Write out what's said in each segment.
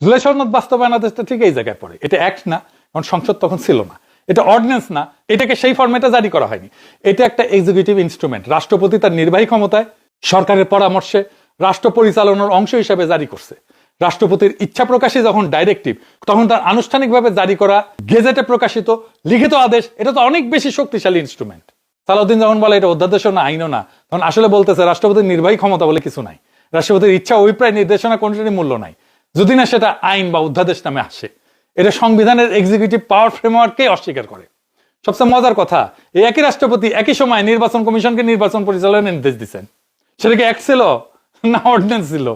জুলাই সনদ বাস্তবায়ন আদেশটা ঠিক এই জায়গায় পড়ে। এটা অ্যাক্ট না, কারণ সংসদ তখন ছিল না। এটা অর্ডিন্যান্স না, এটাকে সেই ফরম্যাটে জারি করা হয়নি। এটা একটা এক্সিকিউটিভ ইনস্ট্রুমেন্ট, রাষ্ট্রপতি তার নির্বাহী ক্ষমতায় সরকারের পরামর্শে রাষ্ট্র পরিচালনার অংশ হিসেবে জারি করছে। রাষ্ট্রপতির ইচ্ছা প্রকাশে যখন ডাইরেক্টিভ, তখন তার আনুষ্ঠানিকভাবে জারি করা গেজেটে প্রকাশিত লিখিত আদেশ, এটা তো অনেক বেশি শক্তিশালী ইনস্ট্রুমেন্ট। সালাউদ্দিন যখন বলে এটা অধ্যাদেশও না আইনও না, তখন আসলে বলতেছে রাষ্ট্রপতির নির্বাহী ক্ষমতা বলে কিছু নাই, রাষ্ট্রপতির ইচ্ছা অভিপ্রায় নির্দেশনা কোনটারই মূল্য নাই যদি না সেটা আইন বা অধ্যাদেশ নামে আসে। এটা সংবিধানের এক্সিকিউটিভ পাওয়ার ফ্রেমওয়ার্ককে অস্বীকার করে। সবচেয়ে মজার কথা, এই একই রাষ্ট্রপতি একই সময় নির্বাচন কমিশনকে নির্বাচন পরিচালনার নির্দেশ দিচ্ছেন। সেটা কি অ্যাক্ট ছিল না অর্ডিন্যান্স ছিল?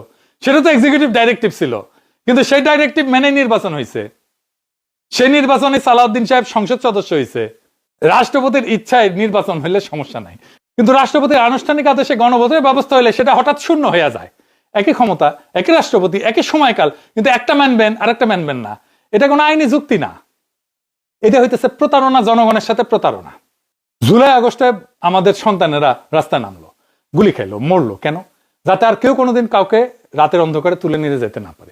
সেটা তো এক্সিকিউটিভ ডাইরেক্টিভ ছিল, কিন্তু সেই ডাইরেক্টিভ মেনে নির্বাচন হয়েছে। সেই নির্বাচনে সালাউদ্দিন সাহেব সংসদ সদস্য হয়েছে। রাষ্ট্রপতির ইচ্ছায় নির্বাচন হইলে সমস্যা নাই, কিন্তু রাষ্ট্রপতির আনুষ্ঠানিক আদেশে গণভোটের ব্যবস্থা হইলে সেটা হঠাৎ শূন্য হয়ে যায়। একই ক্ষমতা, একই রাষ্ট্রপতি, একই সময়কাল, কিন্তু একটা মানবেন আর একটা মানবেন না। এটা কোনো আইনি যুক্তি না, এটা হইতেছে প্রতারণা, জনগণের সাথে প্রতারণা। জুলাই আগস্টে আমাদের সন্তানেরা রাস্তায় নামলো, গুলি খাইলো, মরলো। কেন? যাতে আর কেউ কোনোদিন কাউকে রাতের অন্ধকারে তুলে নিয়ে যেতে না পারে।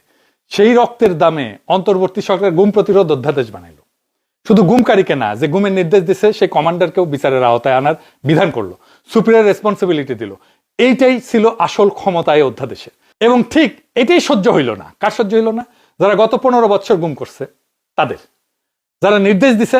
সেই রক্তের দামে অন্তর্বর্তী সরকার গুম প্রতিরোধ অধ্যাদেশ বানাইলো। শুধু গুমকারীকে না, যে গুমের নির্দেশ দিচ্ছে সেই কমান্ডারকেও বিচারের আওতায় আনার বিধান করলো, সুপিরিয়র রেসপন্সিবিলিটি দিল। এইটাই ছিল আসল ক্ষমতায় অধ্যাদেশে। এবং ঠিক এটাই সহ্য হইল না। কার সহ্য হইল না? যারা গত 15 বছর গুম করছে তাদের। যারা নির্দেশ দিছে